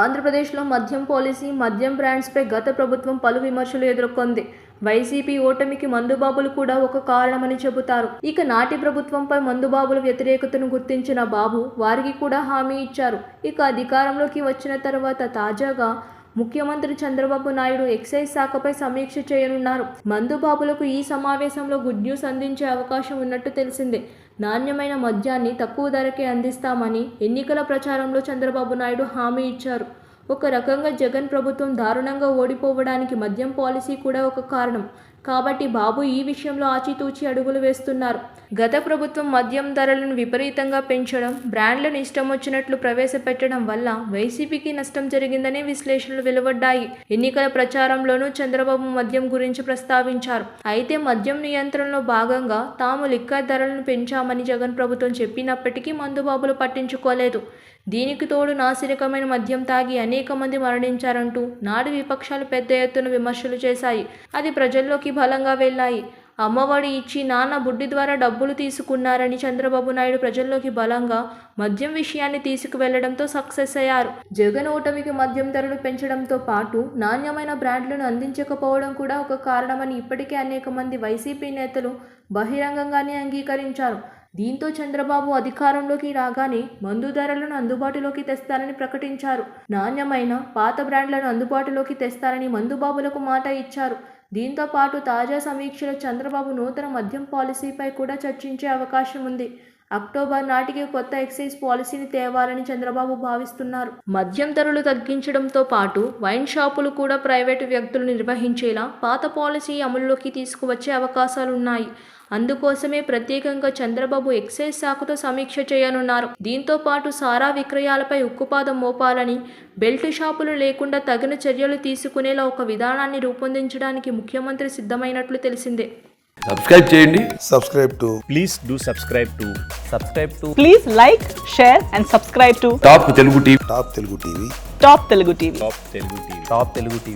ఆంధ్రప్రదేశ్లో మద్యం పాలసీ, మద్యం బ్రాండ్స్పై గత ప్రభుత్వం పలు విమర్శలు ఎదుర్కొంది. వైసీపీ ఓటమికి మందుబాబులు కూడా ఒక కారణమని చెబుతారు. ఇక నాటి ప్రభుత్వంపై మందుబాబుల వ్యతిరేకతను గుర్తించిన బాబు వారికి కూడా హామీ ఇచ్చారు. ఇక అధికారంలోకి వచ్చిన తర్వాత తాజాగా ముఖ్యమంత్రి చంద్రబాబు నాయుడు ఎక్సైజ్ శాఖపై సమీక్ష చేయనున్నారు. మందుబాబులకు ఈ సమావేశంలో గుడ్ న్యూస్ అందించే అవకాశం ఉన్నట్టు తెలిసిందే. నాణ్యమైన మద్యాన్ని తక్కువ ధరకే అందిస్తామని ఎన్నికల ప్రచారంలో చంద్రబాబు నాయుడు హామీ ఇచ్చారు. ఒక రకంగా జగన్ ప్రభుత్వం దారుణంగా ఓడిపోవడానికి మద్యం పాలసీ కూడా ఒక కారణం. కాబట్టి బాబు ఈ విషయంలో ఆచితూచి అడుగులు వేస్తున్నారు. గత ప్రభుత్వం మద్యం ధరలను విపరీతంగా పెంచడం, బ్రాండ్లను ఇష్టం వచ్చినట్లు ప్రవేశపెట్టడం వల్ల వైసీపీకి నష్టం జరిగిందనే విశ్లేషణలు వెలువడ్డాయి. ఎన్నికల ప్రచారంలోనూ చంద్రబాబు మద్యం గురించి ప్రస్తావించారు. అయితే మద్యం నియంత్రణలో భాగంగా తాము లిక్కర్ ధరలను పెంచామని జగన్ ప్రభుత్వం చెప్పినప్పటికీ మందుబాబులు పట్టించుకోలేదు. దీనికి తోడు నాసిరకమైన మద్యం తాగి అనేక మంది మరణించారంటూ నాడు విపక్షాలు పెద్ద ఎత్తున విమర్శలు చేశాయి. అది ప్రజల్లోకి బలంగా వెళ్ళాయి. అమ్మఒడి ఇచ్చి నాన్న బుడ్డి ద్వారా డబ్బులు తీసుకున్నారని చంద్రబాబు నాయుడు ప్రజల్లోకి బలంగా మద్యం విషయాన్ని తీసుకువెళ్లడంతో సక్సెస్ అయ్యారు. జగన్ ఓటమికి మద్యం ధరలు పెంచడంతో పాటు నాణ్యమైన బ్రాండ్లను అందించకపోవడం కూడా ఒక కారణమని ఇప్పటికే అనేక మంది వైసీపీ నేతలు బహిరంగంగానే అంగీకరించారు. దీంతో చంద్రబాబు అధికారంలోకి రాగానే మందు ధరలను అందుబాటులోకి తెస్తారని ప్రకటించారు. నాణ్యమైన పాత బ్రాండ్లను అందుబాటులోకి తెస్తారని మందుబాబులకు మాట ఇచ్చారు. దీంతో పాటు తాజా సమీక్షలో చంద్రబాబు నూతన మద్యం పాలసీపై కూడా చర్చించే అవకాశం ఉంది. అక్టోబర్ నాటికి కొత్త ఎక్సైజ్ పాలసీని తేవాలని చంద్రబాబు భావిస్తున్నారు. మద్యం ధరలు తగ్గించడంతో పాటు వైన్ షాపులు కూడా ప్రైవేటు వ్యక్తులు నిర్వహించేలా పాత పాలసీ అమలులోకి తీసుకువచ్చే అవకాశాలున్నాయి. అందుకోసమే ప్రత్యేకంగా చంద్రబాబు ఎక్సైజ్ శాఖతో సమీక్ష చేయనున్నారు. దీంతో పాటు సారా విక్రయాలపై ఉక్కుపాదం మోపాలని, బెల్ట్ షాపులు లేకుండా తగిన చర్యలు తీసుకునేలా ఒక విధానాన్ని రూపొందించడానికి ముఖ్యమంత్రి సిద్ధమైనట్లు తెలిసిందే. సబ్స్క్రైబ్ చేయండి. Please do subscribe to. Please like, share and subscribe to top Telugu TV. Top Telugu TV. Top Telugu TV.